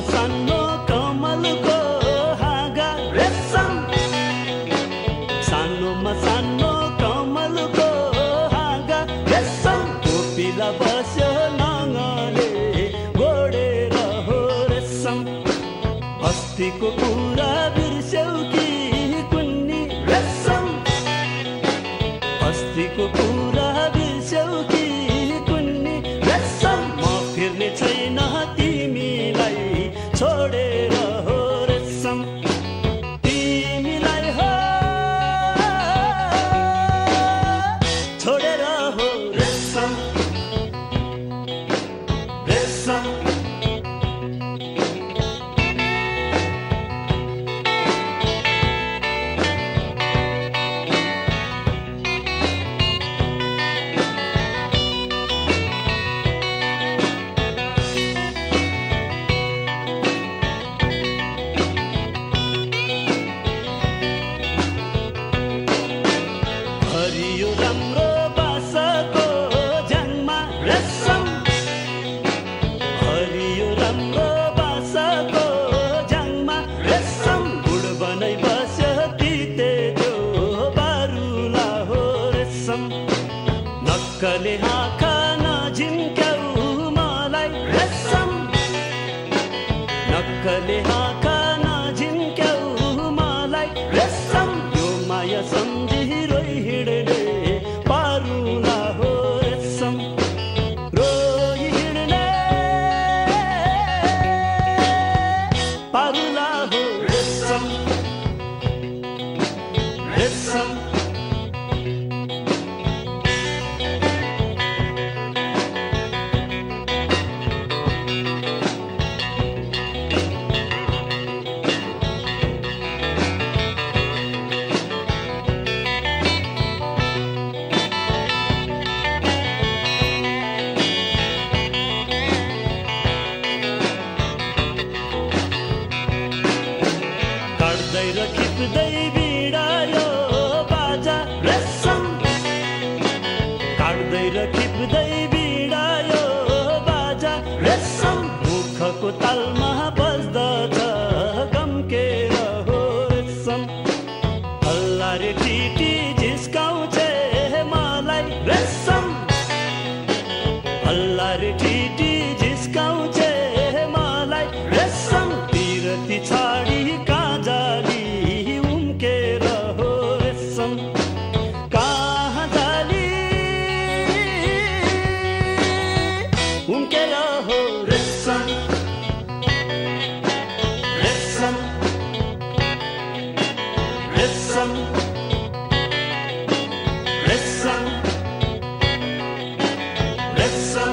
सानो कमलको हाँगा रेशम, सानोमा सानो कमलको हाँगा रेशम, कोपिला बस्यो नङले गोडेर हो रेशम। अस्तिको कुरा बिर्स्यौ कि कुन्नी रेशम, अस्तिको कुरा बिर्स्यौ कि कुन्नी रेशम। म फिर्ने छैन तिमीलाई छोडेर हो रेशम, तिमीलाई हो छोडेर हो रेशम, रेशम। हरियो राम्रो बाँसको झ्याङमा रेशम, हरियो राम्रो बाँसको झ्याङमा रेशम। गुड बनाइ बस्यो तिते त्यो बारुला हो रेशम। नक्कले आँखा नझिम्क्याउ मलाई रेशम, नक्कले आँखा नझिम्क्याउ मलाई रेशम। यो माया सम्झी हिँड्ने पारुला हो रेशम, रोई हिँड्ने पारुला हो रेशम, रेशम। काट्दै र खिच्दै बिडायो बाजा रेशम, काट्दै र खिच्दै बिडायो बाजा रेशम। मुखको तालमा बज्दछ गम्केर हो रेशम। हल्ला रे टिटी झिस्काउँछे मलाई रेशम, हल्ला रे टिटी झिस्काउँछे मलाई रेशम। पिरती छाडी जाली उम्केर हो रेशम, कहाँ जाली उम्केर हो रेशम, रेशम, रेशम, रेशम, रेशम।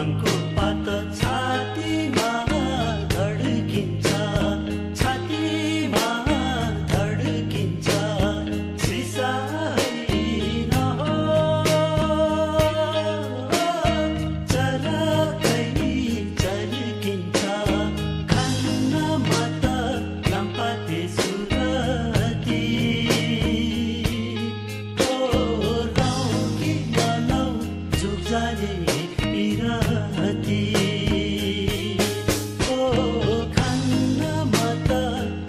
भाङको पात छातीमा धड्किन्छ, छातीमा धड्किन्छ, सिसाइन हो चरकै चर्किन्छ, खान्नमा त लाम्पाते सुरती ओ लाउ कि नलाउ जुगजाले पिरती ओ खान्नमा त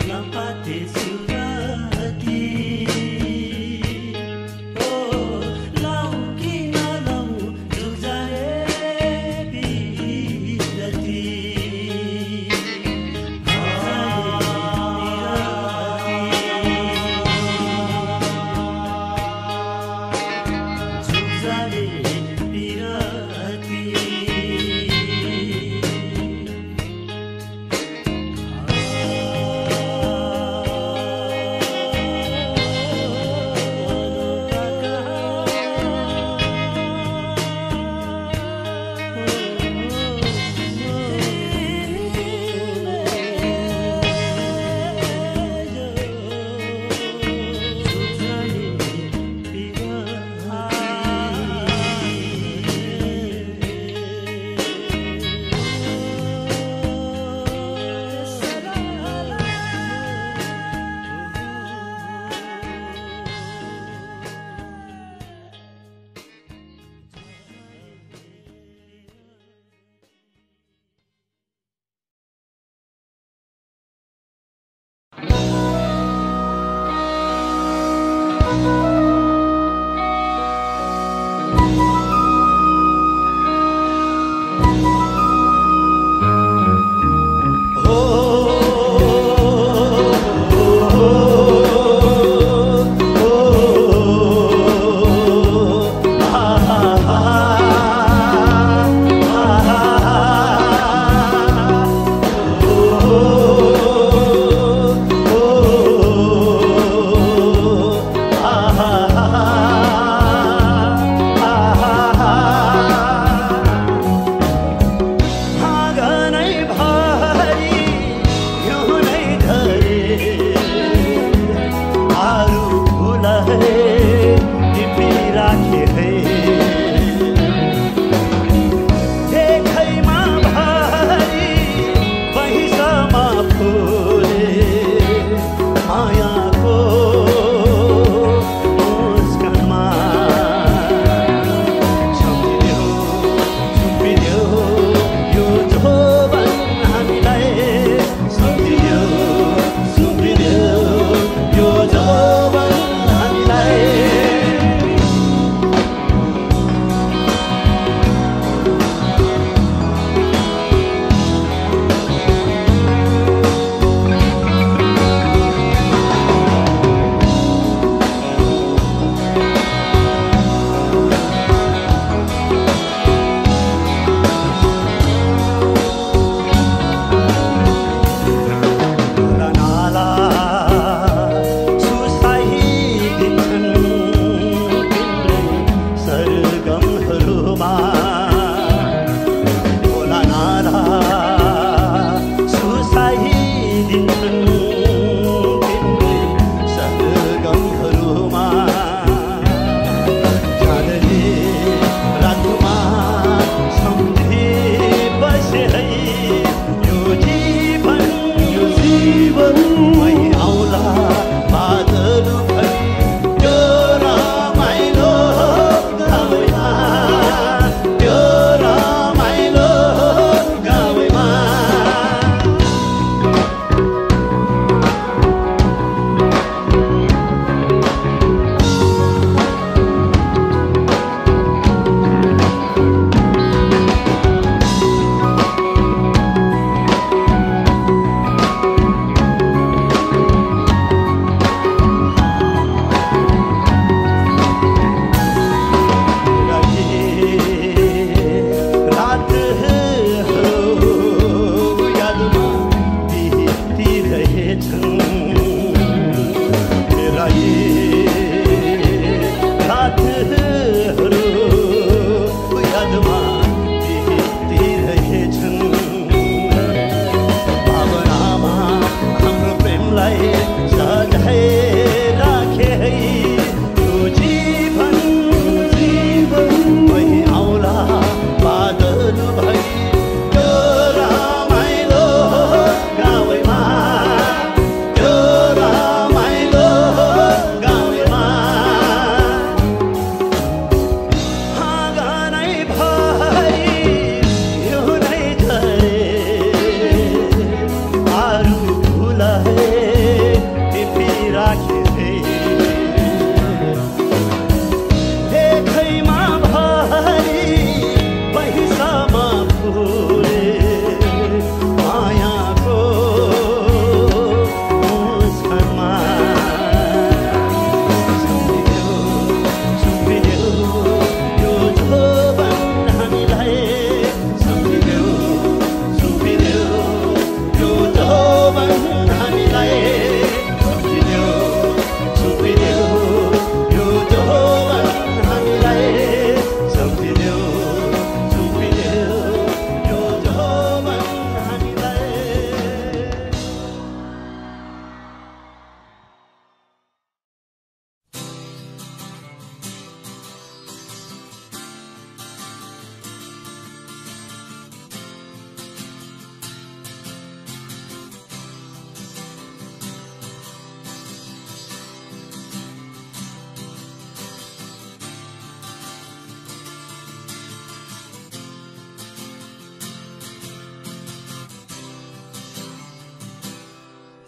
लाम्पाते सुरती ओ लाउ कि नलाउ जुगजाले पिरती जुगजाले पिरती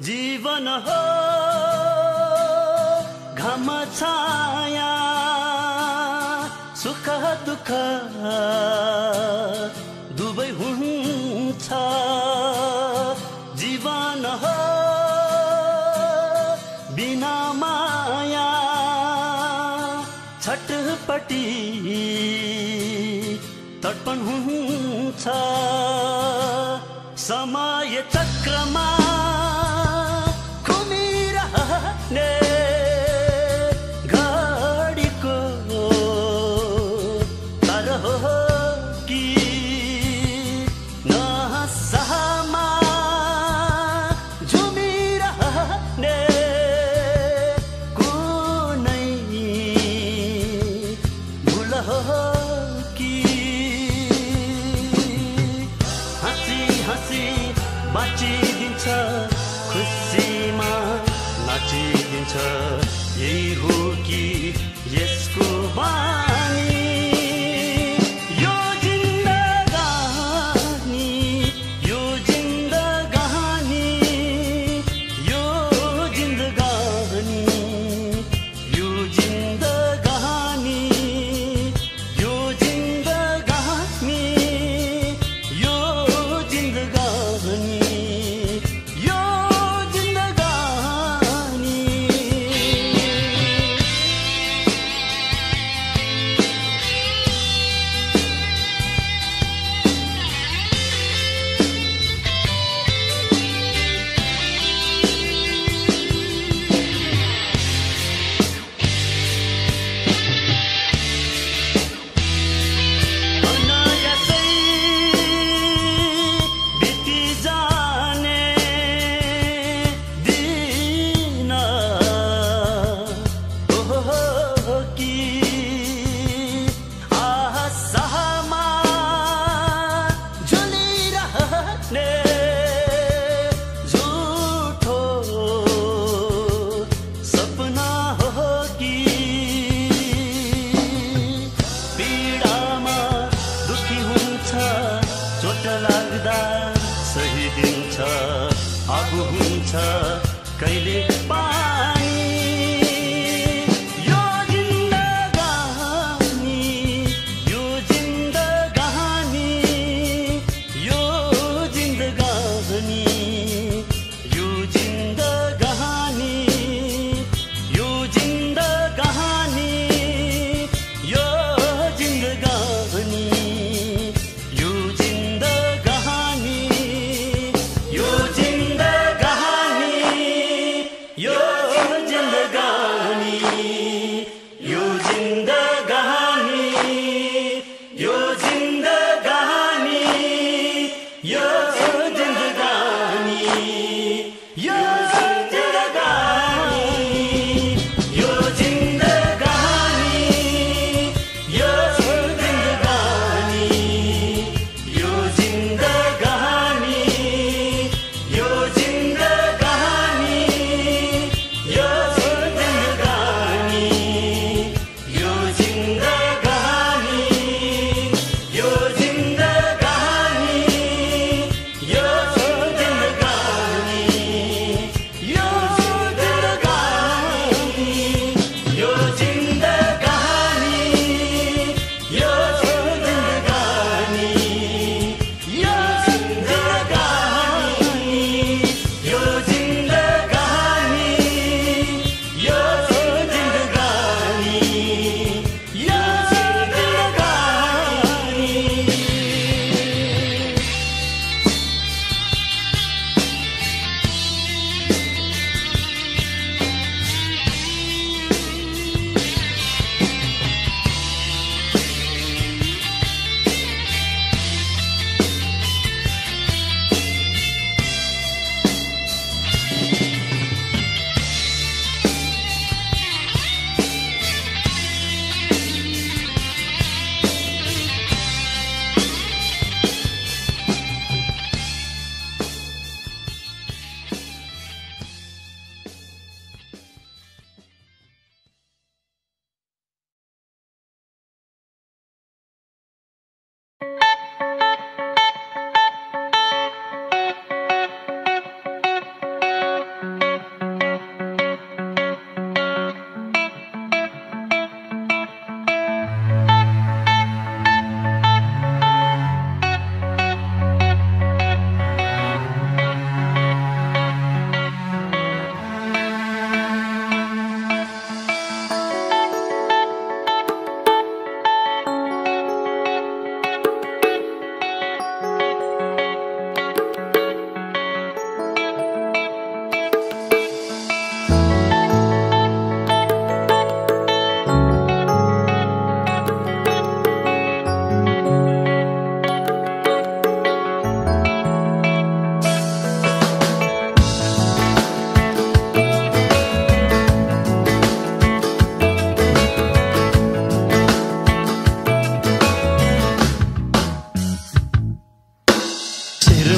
जीवन हो घाम छाया सुख दुःख दुवै हुन्छ जीवन हो बिना माया छटपटी तर्पण हुन्छ समय चक्रमा घुमिरहने घडीको तर हो कि नहसामा झुमिरहने कुनै भुल हो कि हाँसी बाँचिदिन्छ खुसीमा नाचिदिन्छ यही हो कि यसको बानी यो जिन्दगानी यो जिन्दगानी यो जिन्दगानी यो जिन्दगानी यो जिन्दगानी यो जिन्दगानी यो जिन्दगानी अनायासै बिति जाने दिन हो कि आशामा झुलिरहने झुठो सपना हो कि पीडामा दुखी हुन्छ चोट लाग्दा सही दिन्छ आगो हुन्छ कहिले पानी यो जिन्दगानी यो जिन्दगानी यो जिन्दगानी यो जिन्दगानी यो जिन्दगानी यो जिन्दगानी यो जिन्दगानी यो जिन्दगानी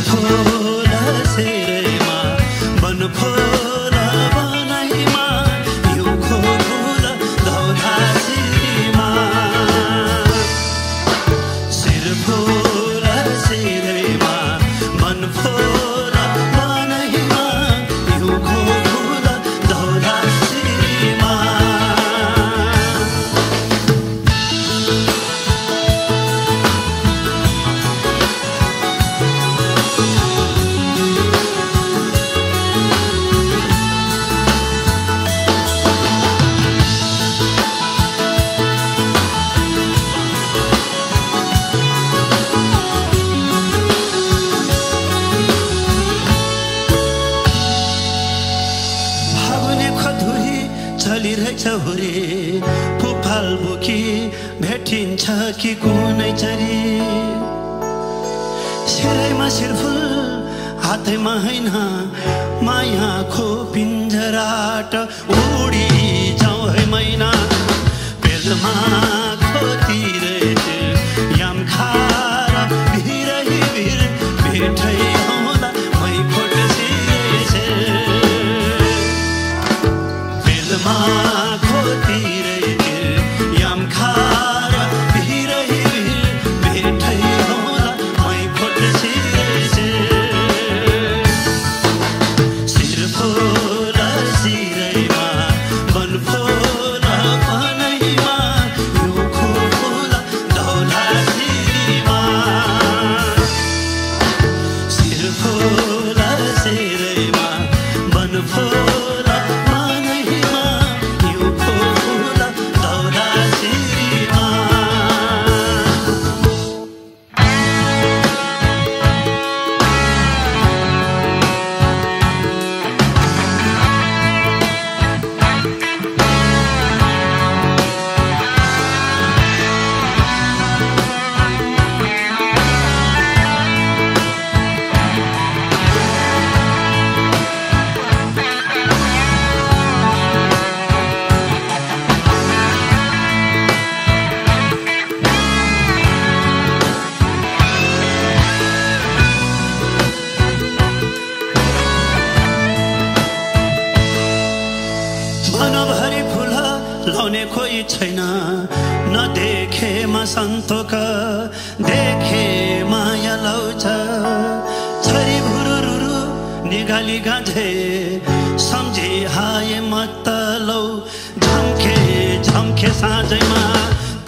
फूल सेरैमा बनफूल बनैमा हिउँको फूल धौला सिरमा शिर फूल सेरैमा बनफूल बनैमा हिउँको फूल धौला सिरमा चलिरहेछ हुरे फुफाल बोकी भेटिन्छ कि कुनै चरी सिरैमा शिरफुल हातैमा हैन मायाको पिञ्जराट उडी जाऊ है मैना पेलमा खोतिरहेछ याम खारा भिरै भिर भेटै होला मै खोटसिरहेछ पेलमा खोतिरहेछ याम खारा भिरै भिर भेटै होला मै खोटसिरहेछ शिरफुल सिरैमा बनफुल बनैमा हिउँको फूल धौला सिरमा शिरफुल सिरैमा बनफुल बनैमा हिउँको फूल धौला सिरमा मनभरि फुल लाउने कोही छैन नदेखेमा सन्तोक देखे माया लाउँछ छरी भुरुरुरु निगाली गाँझे सम्झे हाय मत लौ झम्के झम्के साँझैमा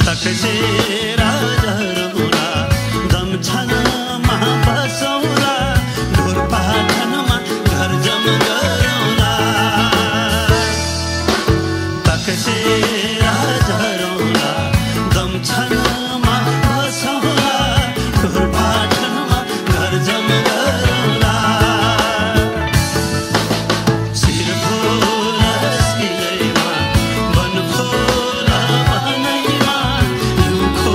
तकसे राजरमुला दम छनमा बसौला ढोर पाठनमा घर जम गरौला तकसे राजरौला दम छनमा बसौला ढोर पाठनमा घर जम गरौला शिरफुल सिरैमा बनफुल बनैमा हिउँको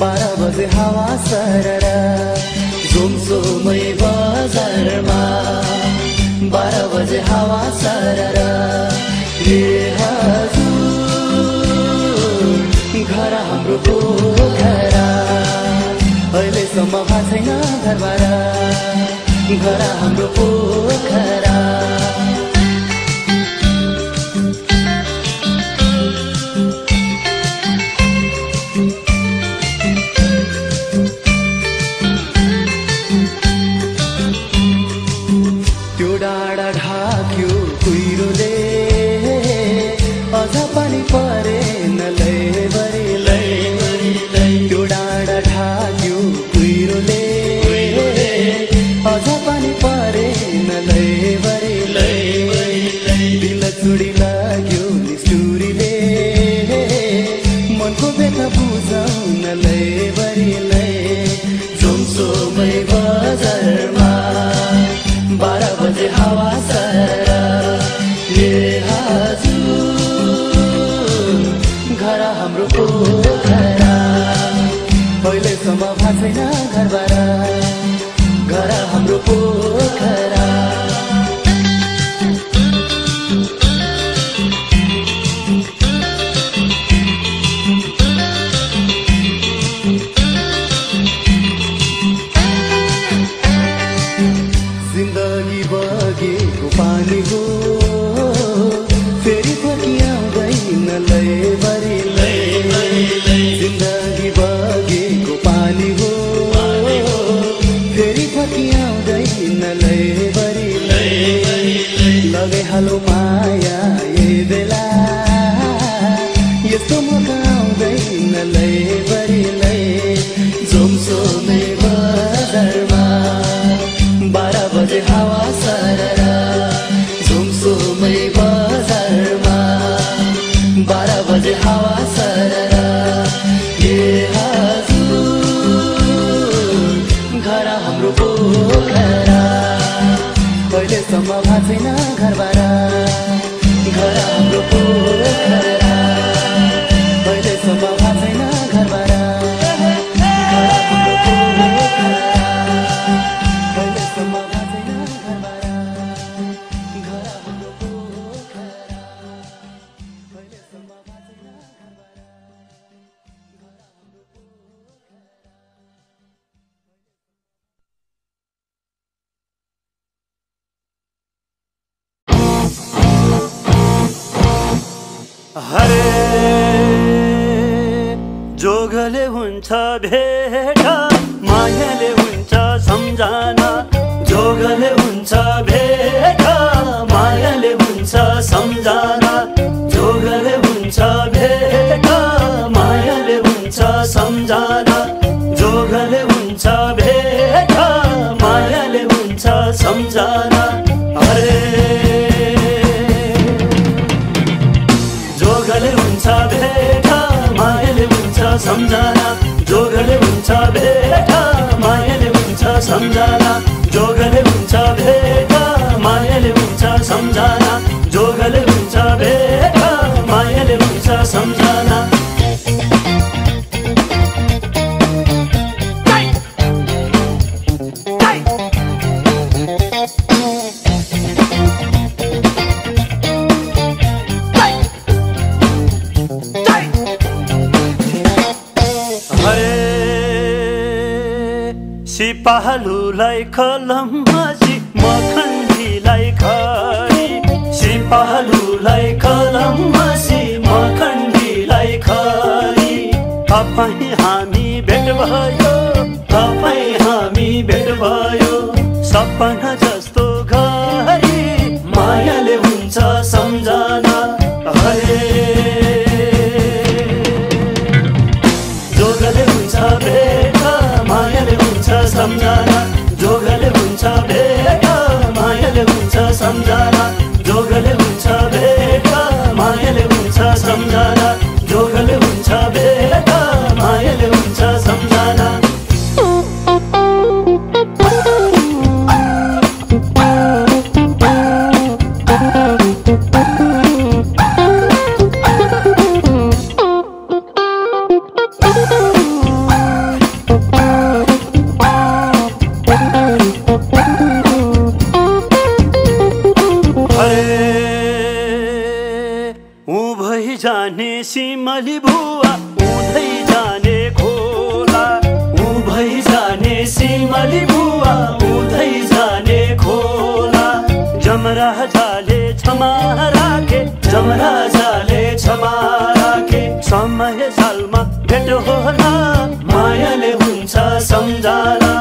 12 बजे हावा सररा घुमसोमै बजारमा 12 बजे हावा सररा ए हजुर घर हाम्रो पोखरा अहिलेसम्म भएको छैन घरबारा घर हाम्रो पोखरा त्यो डाँडा ढाक्यो कुहिरोले अझ पानी परेन लैबरीलै त्यो डाँडा ढाक्यो कुहिरोले अझ पानी परेन लैबरीलै दिल चुडी लाग्यो निष्ठुरीले मनको व्यथा बुझाउन लैबरीलै जोमसोमै बजारमा 12 बजे हावा सररा ए हजुर घर हाम्रो पोखरा अहिलेसम्म भएको छैन घरबारा घर हाम्रो पोखरा जिन्दगी बगेको पानी हो फेरि फर्किआउँदैन लैबरीलै जिन्दगी बगेको पानी हो फेरि फर्किआउँदैन लैबरीलै लगे हालो माया ए बेला यस्तो मौका आउँदैन लैबरीलै जोमसोमै बजारमा 12 बजे हावा सररा घुमसोमै बजारमा 12 बजे हावा सररा ए हजुर घर हाम्रो पोखरा अहिलेसम्म भएको छैन घरबारा घर हाम्रो पोखरा अहिलेसम्म भएको छैन घरबारा हरे जोगले हुन्छ भेट मायाले हुन्छ सम्झना जोगले हुन्छ भेट मायाले हुन्छ सम्झना जोगले हुन्छ भेट मायाले हुन्छ सम्झना जोगले हुन्छ भेट मायाले हुन्छ सम्झना हरे जोगले हुन्छ भेट मायाले हुन्छ सम्झना जोगले हुन्छ भेट मायाले हुन्छ सम्झना जोगले हुन्छ भेट मायाले हुन्छ सम्झना जोगले हुन्छ भेट मायाले हुन्छ सम्झना सिपालुलाई कलमसी मखण्डीलाई खरी सिपालुलाई कलमसी मखण्डीलाई खरी तपाईँ हामी भेट भयो तपाईँ हामी भेट भयो सपना जस्तो घरी मायाले हुन्छ सम्झना हरे जोगले हुन्छ भेट मायाले हुन्छ सम्झना जोगले हुन्छ भेट मायाले हुन्छ सम्झना जोगले हुन्छ भेट मायाले हुन्छ सम्झना जोगले हुन्छ भेट मायाले हुन्छ सम्झना क्षमा राखे जमराजाले क्षमा राखे समय सालमा भेट होला मायाले हुन्छ सम्झना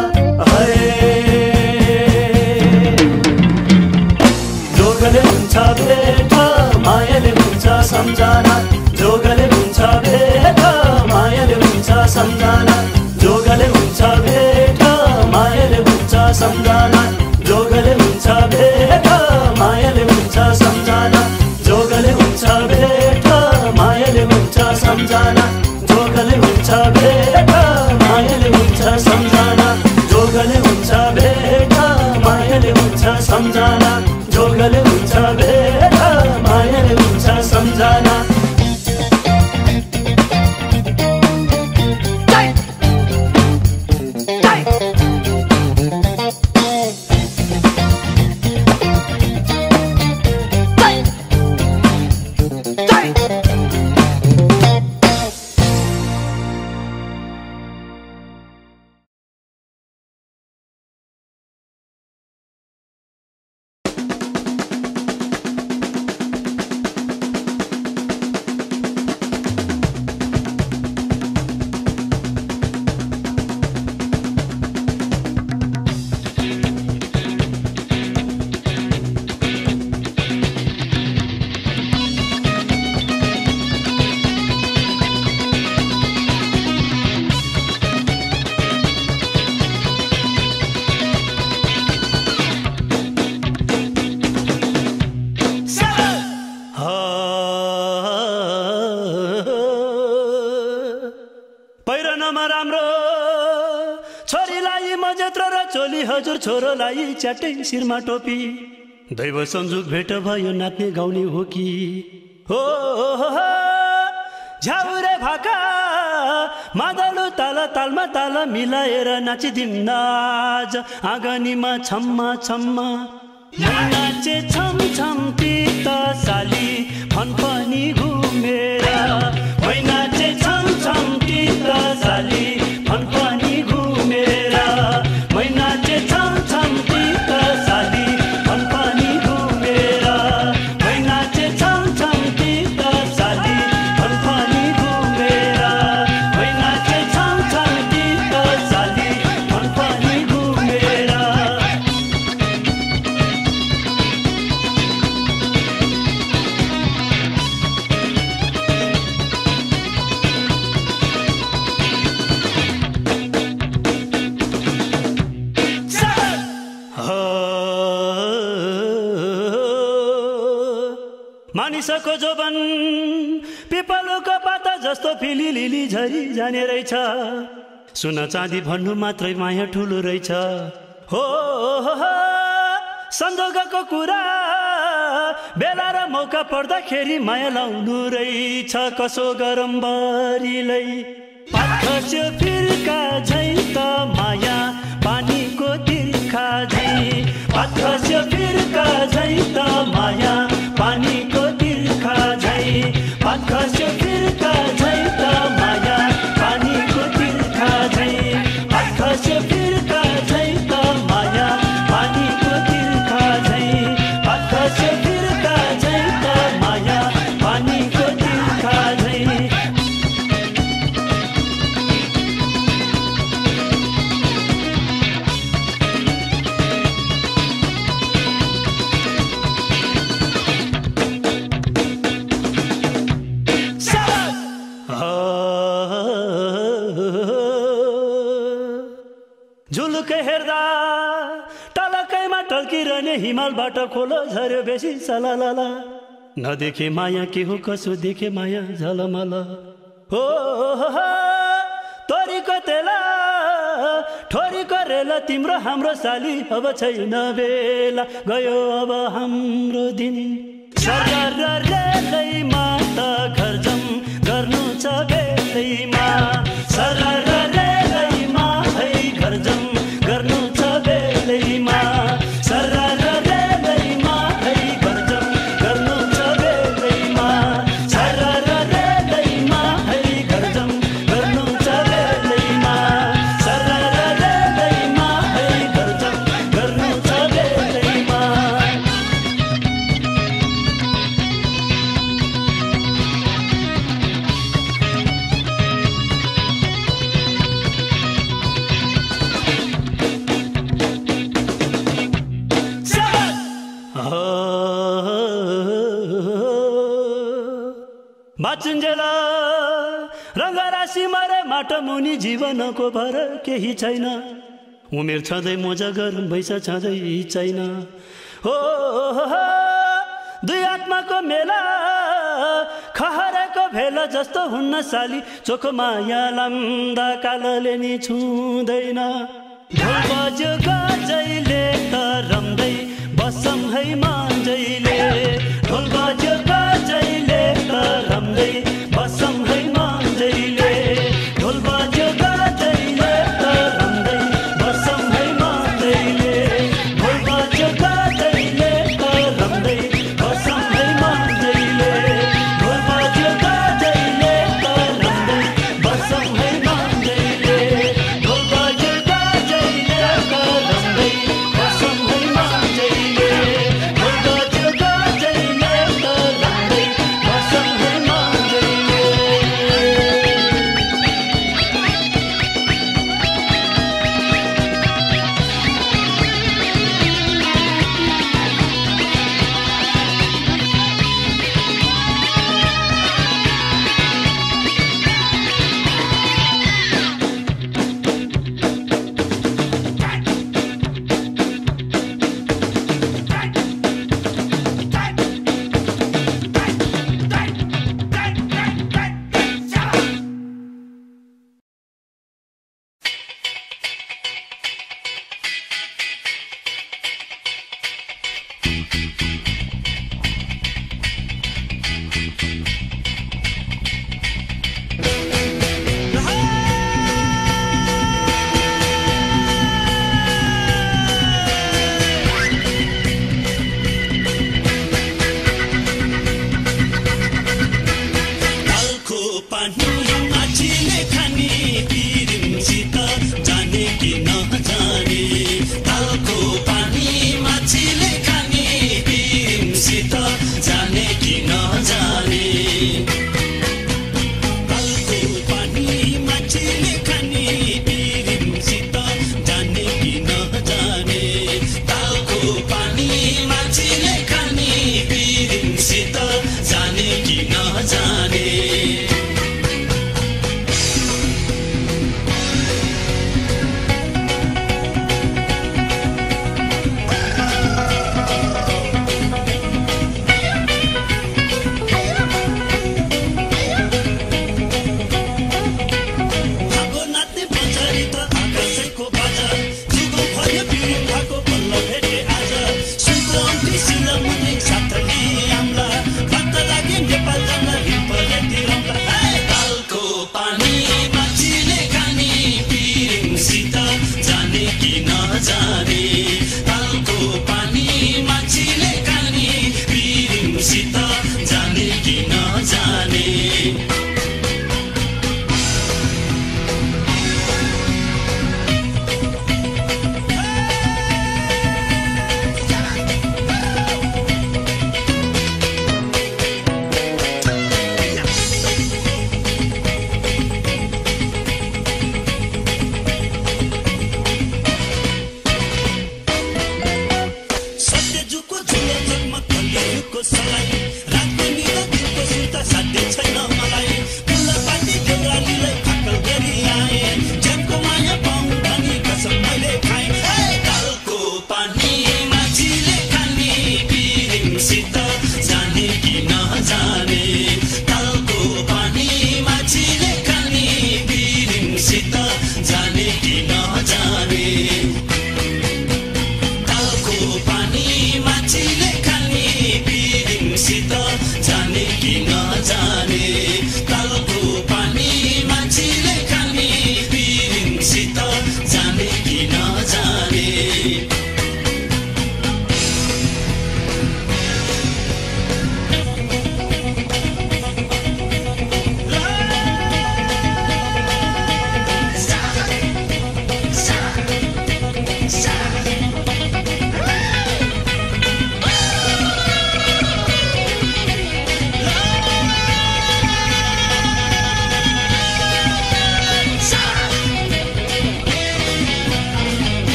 जोगले हुन्छ भेट मायाले हुन्छ सम्झना जोगले हुन्छ भेट मायाले हुन्छ सम्झना जोगले हुन्छ भेट मायाले हुन्छ सम्झना जोगले हुन्छ भेट मायाले हुन्छ सम्झना जोगले हुन्छ भेट मायाले हुन्छ सम्झना जोगले हुन्छ भेट मायाले हुन्छ सम्झना जोगले हुन्छ भेट मायाले हुन्छ सम्झना जोगले हुन्छ भेट मायाले हुन्छ सम्झना हजुर छोरोलाई च्याटै शिरमा टोपी दैव संजुक भेट भयो नाच्ने गाउने हो कि हो झ्याउरे भाका मादलु ताल तालमा ताल मिलाएर नाचिदिम नाच आँगनीमा छम्मा छम्मा नाचे छम छम तीत साली फनफनी घुमेर नाचे छम छम तीत साली फनफनी घुमेर नाचे छम छम तीत साली फनफनी घुमेर नाचे छम छम तीत साली फनफनी घुमेर नाचे छम छम तीत साली फनफनी घुमेर मानिसको जोबन पिपलुको पाता जस्तो फिली लिली झरी जाने रहेछ सुन चाँदी भन्नु मात्रै माया ठुलो रहेछ हो संजोगको कुरा बेला र मौका पर्दाखेरि माया लाउनु रहेछ कसो गरम बरिलै पात खस्यो फिर्का झै त माया पानीको तिर्खा झै पात खस्यो फिर्का झै त माया पानीको तिर्खा झै पात खस्यो फिर्का झै त माया पानीको तिर्खा झै पात खस्यो फिर्का झै त माया पानीको तिर्खा झै पात खस्यो फिर्का झै त माया पानीको तिर्खा झै झुलुकै हेर्दा टलकैमा टल्किरहने हिमालबाट खोलो झर्यो बेसी सलालाला नदेखे माया के हो कसो देखे माया झलमल हो तोरीको तेला ठोरीको रेला तिम्रो हाम्रो साली अब छैन बेला गयो अब हाम्रो दिन सरर रेलैमा त घरजम गर्नु छ बेलैमा सरर रेलैमा है घरजम गर्नु छ बेलैमा सरर रेलैमा है घरजम गर्नु छ बेलैमा सरर रेलैमा है घरजम गर्नु छ बेलैमा सरर रेलैमा है घरजम गर्नु छ बेलैमा भाचुन्जेल रङ्गराशि मरे माटो मुनि जीवनको भर केही छैन उमेर छँदै मोजा गरौँ भैसा छँदै छैन हो दुई आत्माको मेला खहरेको भेला जस्तो हुन्न साली चोखो माया लाम्दा कालले नि छुँदैन ढोल बज्यो गजैले त रम्दै बसम है मान्जैले ढोल बज्यो गजैले त रम्दै बसम